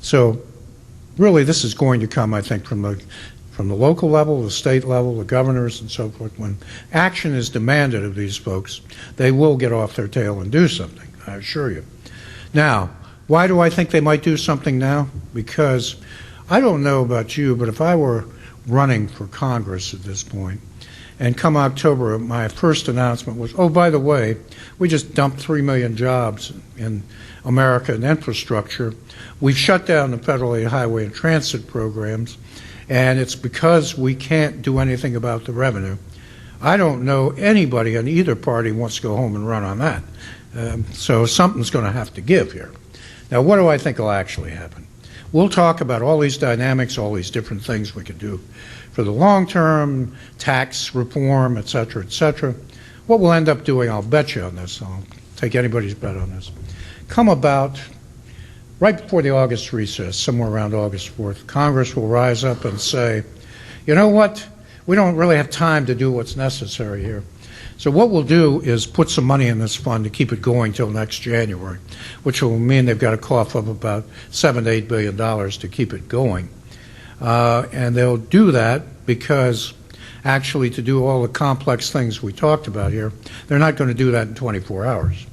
So really this is going to come, I think, from the local level, the state level, the governors and so forth. When action is demanded of these folks, they will get off their tail and do something, I assure you. Now, why do I think they might do something now? Because I don't know about you, but if I were running for Congress at this point, and come October, my first announcement was, oh, by the way, we just dumped 3 million jobs in America in infrastructure. We've shut down the federal aid highway and transit programs, and it's because we can't do anything about the revenue. I don't know anybody on either party wants to go home and run on that. So something's going to have to give here. Now, what do I think will actually happen? We'll talk about all these dynamics, all these different things we can do for the long term, tax reform, et cetera, et cetera. What we'll end up doing, I'll bet you on this, I'll take anybody's bet on this, come about right before the August recess, somewhere around August 4th, Congress will rise up and say, you know what, we don't really have time to do what's necessary here. So what we'll do is put some money in this fund to keep it going till next January, which will mean they've got to cough up about $7 to $8 billion to keep it going. And they'll do that because actually to do all the complex things we talked about here, they're not going to do that in 24 hours.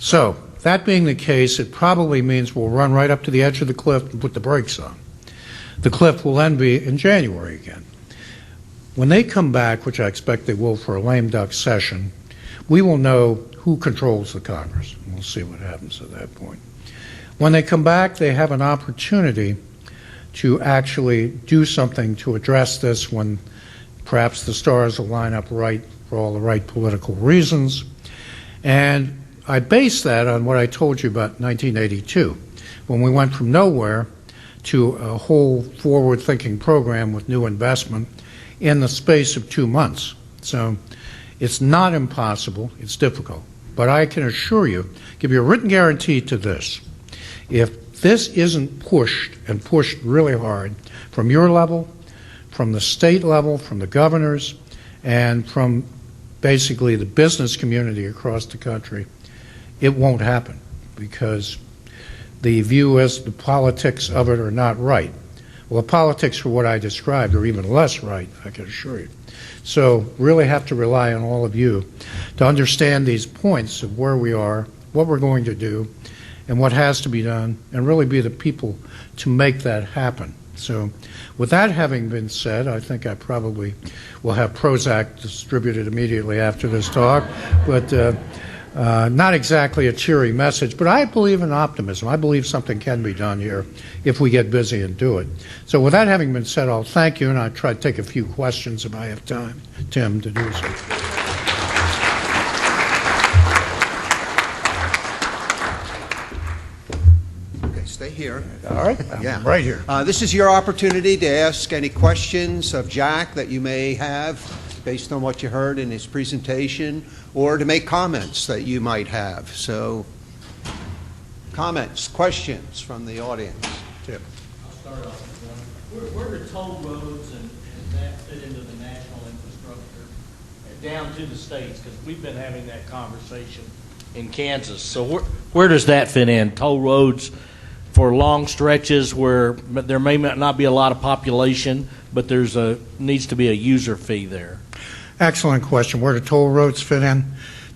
So that being the case, it probably means we'll run right up to the edge of the cliff and put the brakes on. The cliff will then be in January again. When they come back, which I expect they will for a lame duck session, we will know who controls the Congress. We'll see what happens at that point. When they come back, they have an opportunity to actually do something to address this when perhaps the stars will line up right for all the right political reasons. And I base that on what I told you about 1982, when we went from nowhere to a whole forward-thinking program with new investment in the space of 2 months. So it's not impossible, it's difficult. But I can assure you, give you a written guarantee to this. If this isn't pushed and pushed really hard from your level, from the state level, from the governors, and from basically the business community across the country, it won't happen because the view is the politics of it are not right. Well, the politics for what I described are even less right, I can assure you. So really have to rely on all of you to understand these points of where we are, what we're going to do, and what has to be done, and really be the people to make that happen. So with that having been said, I think I probably will have Prozac distributed immediately after this talk, but not exactly a cheery message, but I believe in optimism. I believe something can be done here if we get busy and do it. So with that having been said, I'll thank you, and I'll try to take a few questions if I have time, Tim, to do so. Okay, stay here. All right, Yeah. right here. This is your opportunity to ask any questions of Jack that you may have based on what you heard in his presentation, or to make comments that you might have. So, comments, questions from the audience. Tim. I'll start off with one. Where do toll roads and that fit into the national infrastructure down to the states? Because we've been having that conversation in Kansas. So where does that fit in? Toll roads for long stretches where there may not be a lot of population, but needs to be a user fee there. Excellent question. Where do toll roads fit in?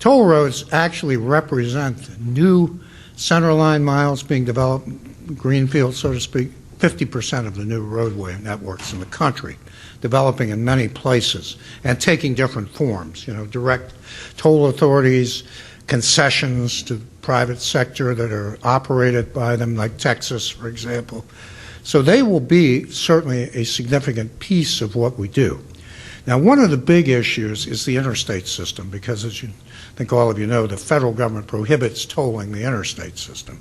Toll roads actually represent new center line miles being developed, greenfield, so to speak, 50% of the new roadway networks in the country, developing in many places and taking different forms, direct toll authorities, concessions to the private sector that are operated by them, like Texas, for example. So they will be certainly a significant piece of what we do. Now, one of the big issues is the interstate system, because think all of you know, the federal government prohibits tolling the interstate system.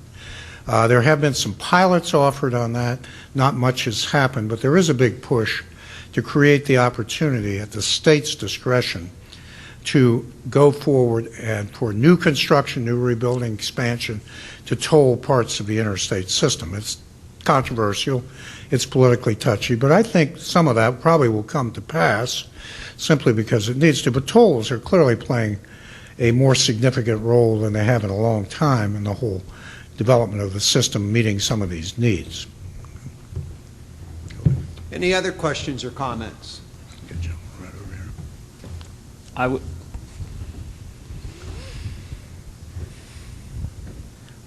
There have been some pilots offered on that. Not much has happened, but there is a big push to create the opportunity at the state's discretion to go forward and for new construction, new rebuilding, expansion, to toll parts of the interstate system. It's controversial, it's politically touchy, but I think some of that probably will come to pass simply because it needs to. But tolls are clearly playing a more significant role than they have in a long time in the whole development of the system meeting some of these needs. Any other questions or comments? Good job. Right over here.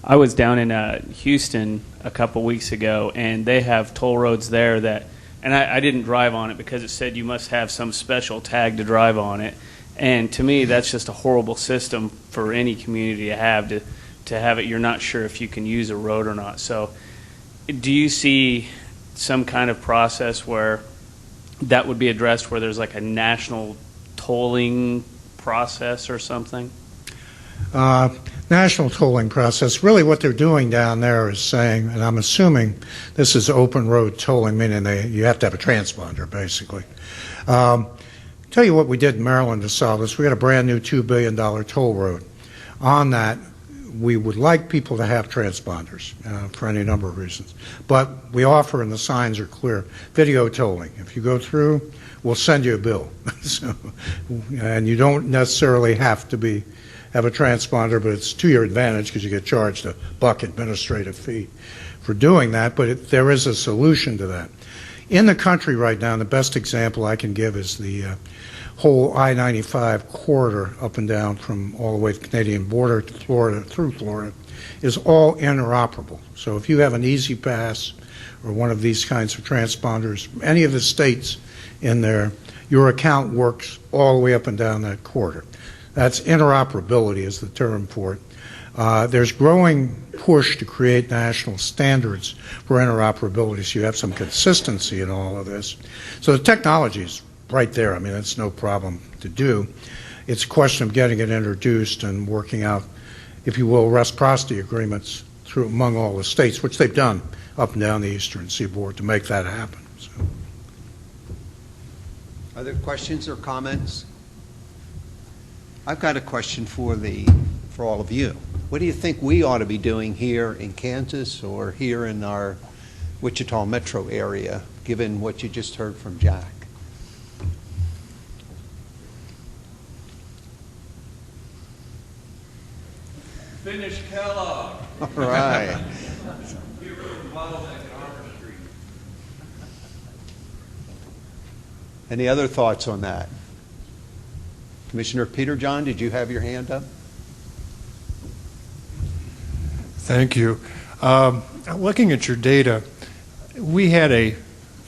I was down in Houston a couple weeks ago, and they have toll roads there that, and I didn't drive on it because it said you must have some special tag to drive on it. And to me, that's just a horrible system for any community to have it. You're not sure if you can use a road or not. So do you see some kind of process where that would be addressed, where there's like a national tolling process or something? National tolling process, really what they're doing down there is saying, and I'm assuming this is open road tolling, meaning you have to have a transponder, basically. Tell you what we did in Maryland to solve this. We had a brand new $2 billion toll road. On that, we would like people to have transponders for any number of reasons. But we offer, and the signs are clear, video tolling. If you go through, we'll send you a bill. And you don't necessarily have to have a transponder, but it's to your advantage because you get charged a $1 administrative fee for doing that. But there is a solution to that. In the country right now, and the best example I can give is the whole I-95 corridor up and down from all the way to the Canadian border to Florida, through Florida, is all interoperable. So if you have an Easy Pass or one of these kinds of transponders, any of the states in there, your account works all the way up and down that corridor. That's interoperability is the term for it. There's growing push to create national standards for interoperability so you have some consistency in all of this. So the technology is right there. I mean, it's no problem to do. It's a question of getting it introduced and working out, if you will, reciprocity agreements among all the states, which they've done up and down the eastern seaboard to make that happen. So. Other questions or comments? I've got a question for all of you. What do you think we ought to be doing here in Kansas or here in our Wichita metro area, given what you just heard from Jack? Finish Kellogg. All right. Get rid of the bottleneck at Armour Street. Any other thoughts on that? Commissioner Peter John, did you have your hand up? Thank you. Looking at your data, we had a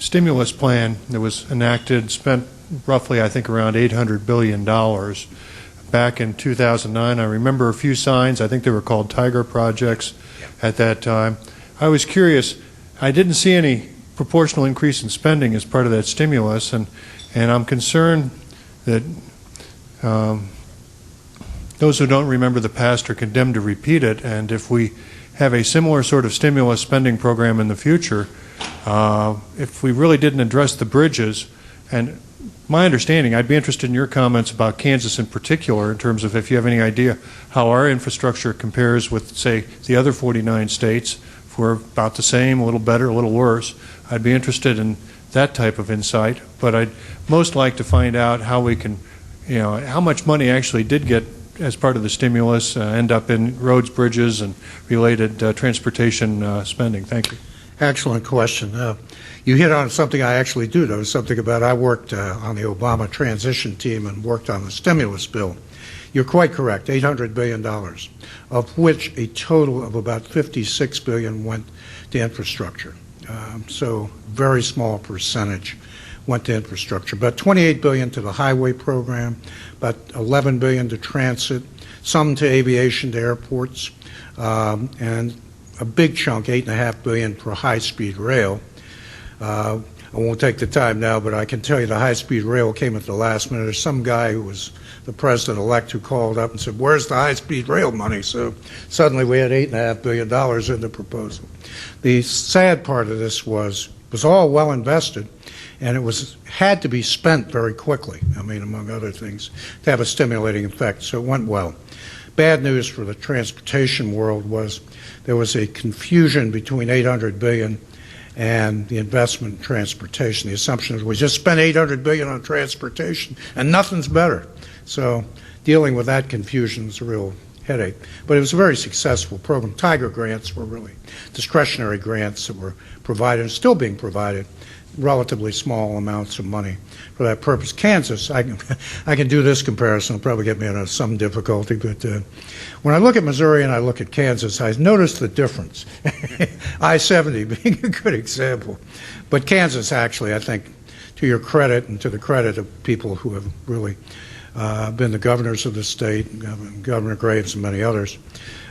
stimulus plan that was enacted, spent roughly, I think, around $800 billion back in 2009. I remember a few signs. I think they were called Tiger projects at that time. I was curious. I didn't see any proportional increase in spending as part of that stimulus, and I'm concerned that those who don't remember the past are condemned to repeat it, and if we have a similar sort of stimulus spending program in the future, if we really didn't address the bridges, and my understanding, I'd be interested in your comments about Kansas in particular in terms of if you have any idea how our infrastructure compares with, say, the other 49 states. If we're about the same, a little better, a little worse. I'd be interested in that type of insight, but I'd most like to find out how we can, how much money actually did get as part of the stimulus end up in roads, bridges, and related transportation spending. Thank you. Excellent question. You hit on something I actually do know something about. I worked on the Obama transition team and worked on the stimulus bill. You're quite correct, $800 billion, of which a total of about $56 billion went to infrastructure. So very small percentage went to infrastructure. About $28 billion to the highway program, about $11 billion to transit, some to aviation, to airports, and a big chunk, $8.5 billion for high-speed rail. I won't take the time now, but I can tell you the high-speed rail came at the last minute. There's some guy who was the president-elect who called up and said, where's the high-speed rail money? So suddenly we had $8.5 billion in the proposal. The sad part of this was all well invested, and it had to be spent very quickly, I mean, among other things, to have a stimulating effect, so it went well. Bad news for the transportation world was there was a confusion between $800 billion and the investment in transportation. The assumption is we just spent $800 billion on transportation and nothing's better. So dealing with that confusion was a real headache. But it was a very successful program. Tiger grants were really discretionary grants that were provided and still being provided, relatively small amounts of money for that purpose. Kansas, I can do this comparison. It'll probably get me into some difficulty, but when I look at Missouri and I look at Kansas, I notice the difference. I-70 being a good example. But Kansas, actually, I think, to your credit and to the credit of people who have really been the governors of the state, Governor Graves and many others,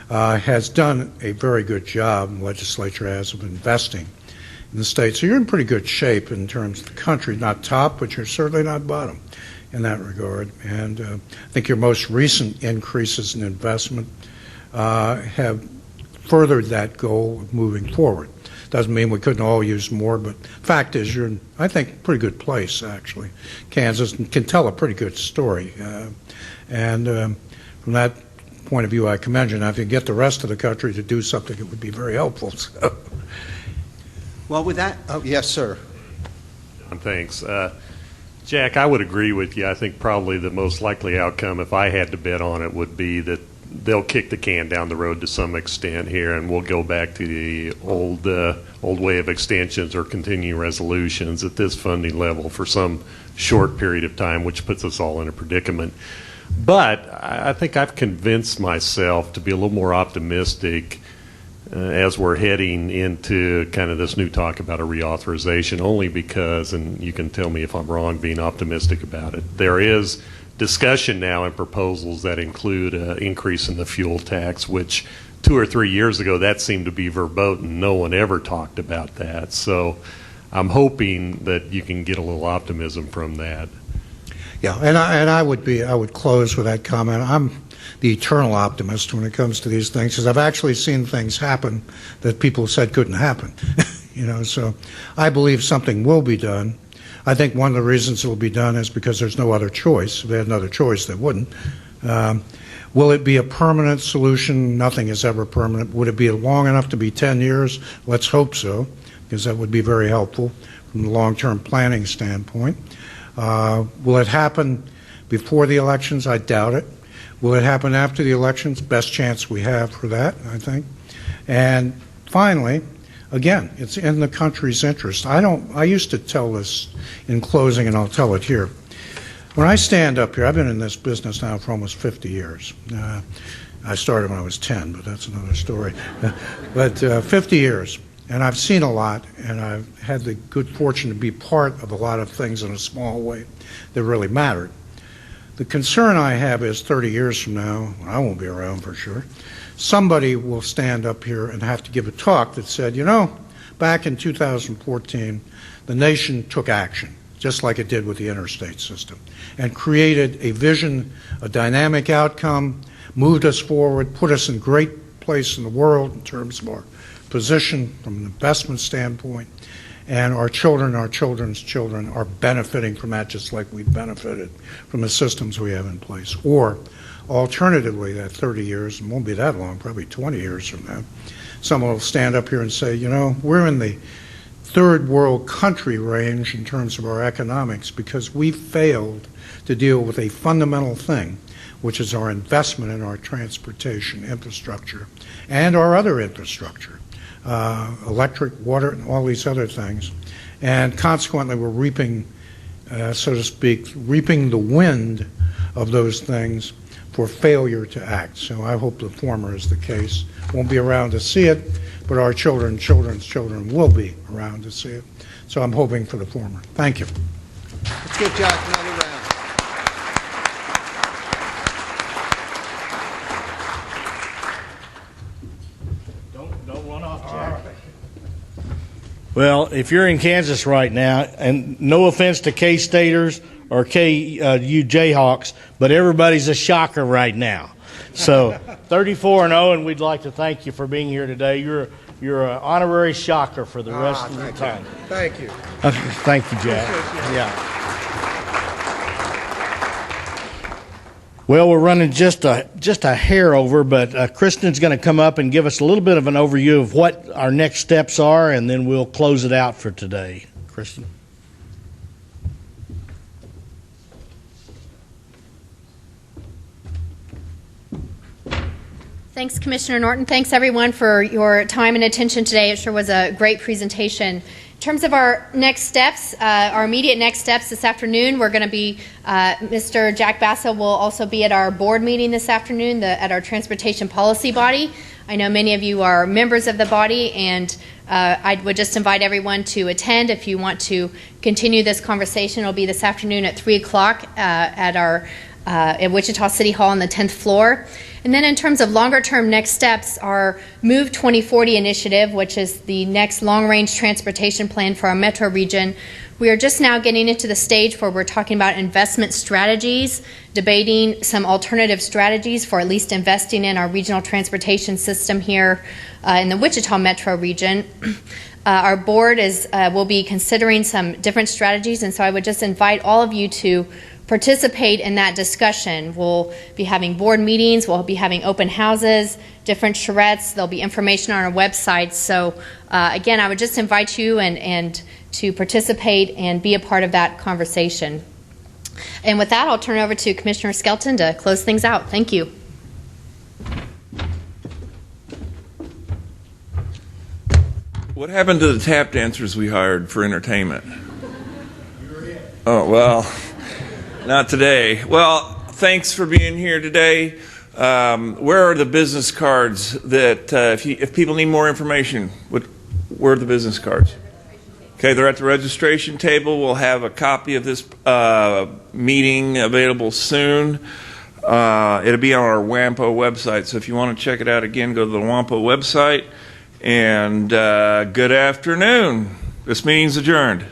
has done a very good job, the legislature has, of investing in the state. So you're in pretty good shape in terms of the country, not top, but you're certainly not bottom in that regard. And I think your most recent increases in investment have furthered that goal of moving forward. Doesn't mean we couldn't all use more, but fact is you're in, I think, a pretty good place, actually. Kansas can tell a pretty good story. And from that point of view, I commend you. Now, if you get the rest of the country to do something, it would be very helpful. So. Well, with that, oh, yes, sir. Thanks. Jack, I would agree with you. I think probably the most likely outcome, if I had to bet on it, would be that they'll kick the can down the road to some extent here, and we'll go back to the old way of extensions or continuing resolutions at this funding level for some short period of time, which puts us all in a predicament. But I think I've convinced myself to be a little more optimistic as we're heading into kind of this new talk about a reauthorization, only because, and you can tell me if I'm wrong being optimistic about it, there is discussion now and proposals that include an increase in the fuel tax, which 2 or 3 years ago that seemed to be verboten. No one ever talked about that. So I'm hoping that you can get a little optimism from that. Yeah, and I would close with that comment. I'm the eternal optimist when it comes to these things, because I've actually seen things happen that people said couldn't happen. So I believe something will be done. I think one of the reasons it will be done is because there's no other choice. If they had another choice, they wouldn't. Will it be a permanent solution? Nothing is ever permanent. Would it be long enough to be 10 years? Let's hope so, because that would be very helpful from the long-term planning standpoint. Will it happen before the elections? I doubt it. Will it happen after the elections? Best chance we have for that, I think. And finally, again, it's in the country's interest. I used to tell this in closing, and I'll tell it here. When I stand up here, I've been in this business now for almost 50 years. I started when I was 10, but that's another story. But 50 years, and I've seen a lot, and I've had the good fortune to be part of a lot of things in a small way that really mattered. The concern I have is 30 years from now, I won't be around for sure, somebody will stand up here and have to give a talk that said, back in 2014, the nation took action, just like it did with the interstate system, and created a vision, a dynamic outcome, moved us forward, put us in great place in the world in terms of our position from an investment standpoint, and our children, our children's children are benefiting from that just like we've benefited from the systems we have in place. Or alternatively, that 30 years, it won't be that long, probably 20 years from now, someone will stand up here and say, we're in the third world country range in terms of our economics because we failed to deal with a fundamental thing, which is our investment in our transportation infrastructure and our other infrastructure. Electric, water, and all these other things. And consequently, we're reaping, so to speak, reaping the wind of those things for failure to act. So I hope the former is the case. Won't be around to see it, but our children, children's children will be around to see it. So I'm hoping for the former. Thank you. Let's give Jack another round. Don't run off, Jack. Well, if you're in Kansas right now, and no offense to K-Staters or KU Jayhawks, but everybody's a shocker right now. So 34-0, and we'd like to thank you for being here today. You're an honorary shocker for the rest of the time. Thank you. Thank you, Jack. Yeah. Well, we're running just a hair over, but Kristen's going to come up and give us a little bit of an overview of what our next steps are, and then we'll close it out for today. Kristen? Thanks, Commissioner Norton. Thanks, everyone, for your time and attention today. It sure was a great presentation. In terms of our next steps, our immediate next steps this afternoon, we're going to be, Mr. Jack Basso will also be at our board meeting this afternoon at our transportation policy body. I know many of you are members of the body, and I would just invite everyone to attend. If you want to continue this conversation, it'll be this afternoon at 3 o'clock at Wichita City Hall on the 10th floor. And then in terms of longer-term next steps, our Move 2040 initiative, which is the next long-range transportation plan for our metro region, we are just now getting into the stage where we're talking about investment strategies, debating some alternative strategies for at least investing in our regional transportation system here in the Wichita metro region. Our board will be considering some different strategies, and so I would just invite all of you to participate in that discussion. We'll be having board meetings, we'll be having open houses, different charrettes, there'll be information on our website. So again, I would just invite you and to participate and be a part of that conversation. And with that, I'll turn it over to Commissioner Skelton to close things out. Thank you. What happened to the tap dancers we hired for entertainment? Oh, well, not today. Well, thanks for being here today. Where are the business cards that, if people need more information, where are the business cards? Okay, they're at the registration table. We'll have a copy of this meeting available soon. It'll be on our WAMPO website, so if you want to check it out again, go to the WAMPO website. And good afternoon. This meeting's adjourned.